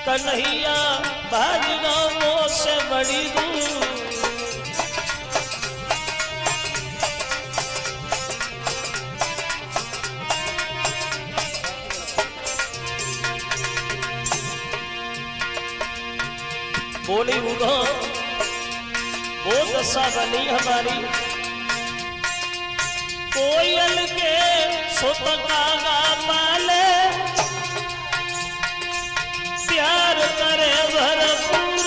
कन्हैया भाग गाँवों से बड़ी दूर। बोली उधो वो दशा बनी हमारी, कोयल के सुत कागा पाले, प्यार करे भरपूर,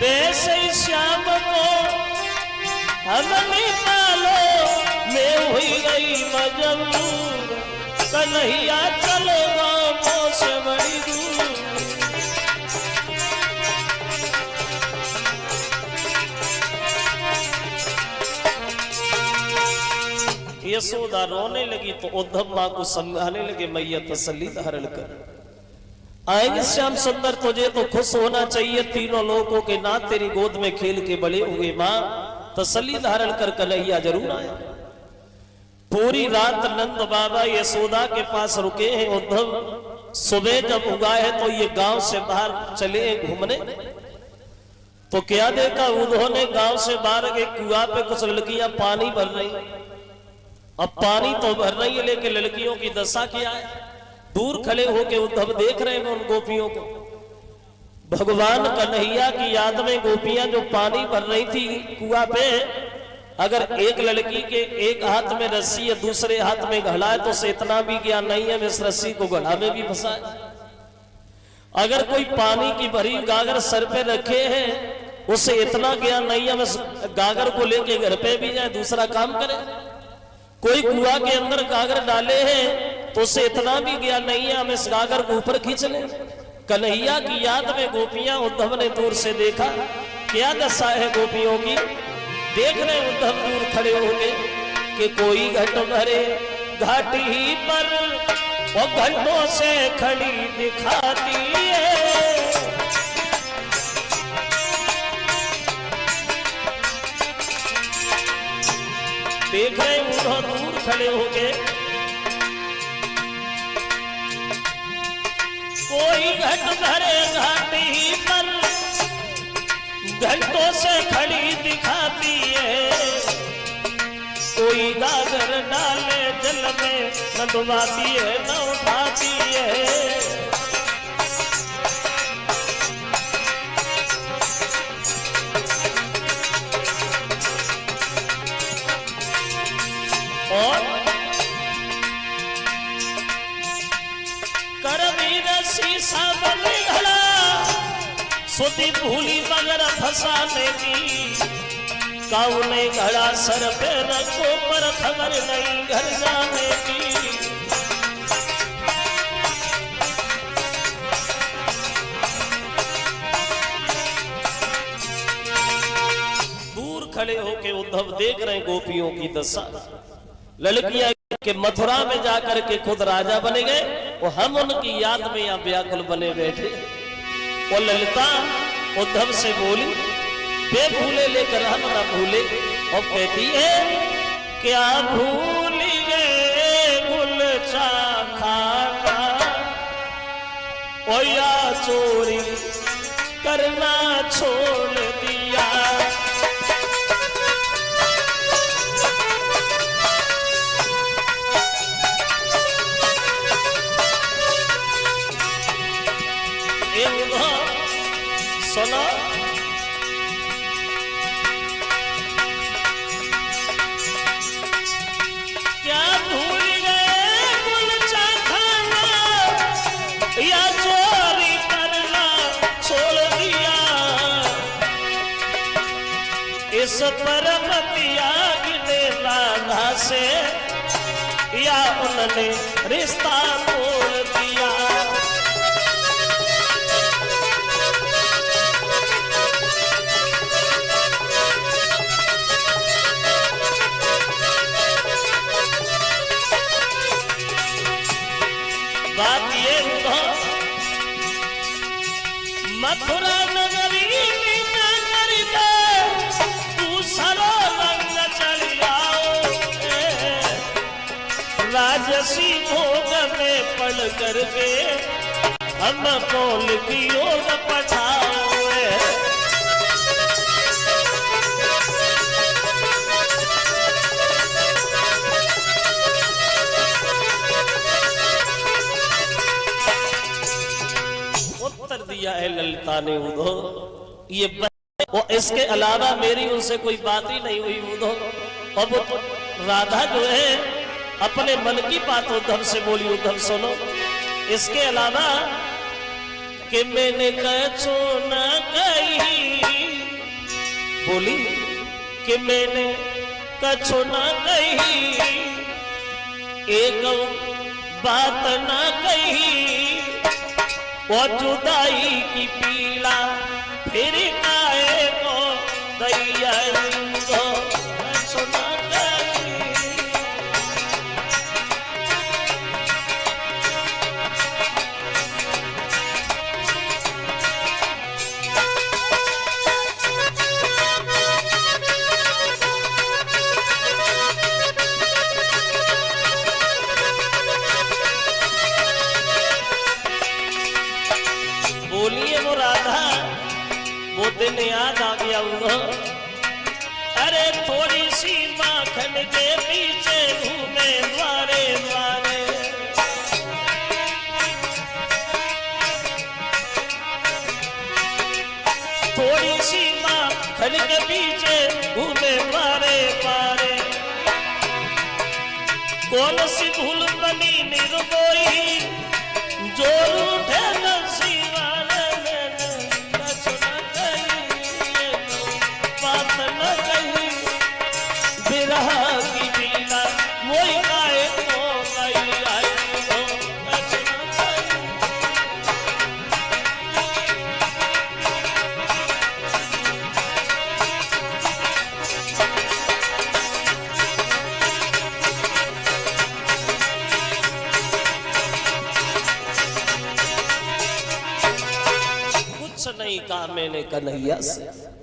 वैसे श्याम को हमने पालो, मैं हुई गई मजबूर। कन्हैया चलो गाँव से बड़ी दूर। यशोदा रोने लगी तो उद्धव मां को समझाने लगे, मैया तसल्ली धारण कर, आएंगे श्याम सुंदर, तुझे तो खुश होना चाहिए, तीनों लोगों के नाथ तेरी गोद में खेल के बड़े हुए, मां तसल्ली धारण कर, कन्हैया जरूर आए। पूरी रात नंद बाबा यशोदा के पास रुके हैं। उद्धव सुबह जब उगा है तो ये गांव से बाहर चले घूमने, तो क्या देखा उन्होंने गांव से बाहर एक कुआं पे कुछ लड़कियां पानी भर रही। अब पानी तो भर रही है लेकिन लड़कियों की दशा क्या है, दूर खड़े होके उद्धव देख रहे हैं उन गोपियों को। भगवान कन्हैया की याद में गोपियां जो पानी भर रही थी कुआं पे, अगर एक लड़की के एक हाथ में रस्सी है दूसरे हाथ में घड़ा है तो उसे इतना भी ज्ञान नहीं है इस रस्सी को घड़ा में भी फंसाए। अगर कोई पानी की भरी गागर सर पे रखे हैं उसे इतना ज्ञान नहीं है बस गागर को लेके घर पे भी जाए दूसरा काम करे। कोई कुआं के अंदर गागर डाले हैं तो उसे इतना भी ज्ञान नहीं है हम इस गागर को ऊपर खींच लें। कन्हैया की याद में गोपियां उद्धव ने दूर से देखा, क्या दशा है गोपियों की। देख रहे उद्धव दूर खड़े होके कि कोई घट भरे घाटी ही पर वो घंटों से खड़ी दिखाती है। देख रहे उद्धव दूर खड़े होके, कोई घट भरे घाटी ही पर घंटों से खड़ी दिखाती है। कोई गागर डाले जल में न डुबाती है न उठाती है। और करवीर शीशा बने घड़ा सुधी भूली मगर फंसाने की। काऊ ने घड़ा सर पे रखो पर खबर नहीं घर जाने की। दूर खड़े होके उद्धव देख रहे गोपियों की दशा। लड़कियां के मथुरा में जाकर के खुद राजा बने गए और हम उनकी याद में यहाँ व्याकुल बने बैठे। और ललिता उद्धव से बोली, बे भूले लेकर हम न भूले। और कहती है क्या भूल गए गुलचा खाना और या चोरी करना छोड़ दिया। सुनो क्या भूल गए गुलचा खाना या चोरी करना छोड़ दिया। इस पर मतिया गिने राधा से या उन्होंने रिश्ता तोड़ दिया। बात ये मथुरा नगरी में करके तू सरो रंग चढ़ आओ। राजसी भोग में पड़ करके हमको लिखियो न पठाओ। उत्तर दिया है ललिता ने उधो, ये और इसके अलावा मेरी उनसे कोई बात ही नहीं हुई उधो। अब राधा जो है अपने मन की बात उद्धव से बोली, उद्धव सुनो, इसके अलावा कि मैंने कछो न कही, बोली कि मैंने कछो न कही, एक बात न कही, और जुदाई की पीड़ा फिर आए को दैया सुना बोलिए वो राधा, वो दिन याद आ गया वो। अरे थोड़ी सी माखन के पीछे घूमे द्वारे द्वारे, थोड़ी सी माखन के पीछे घूमे द्वारे द्वारे, कौन सी भूल बनी निर्दोई जो रूठे नसीबा, की पीला मोई गाए तो गई आई हो। कुछ नहीं कहा मैंने कन्हैया से।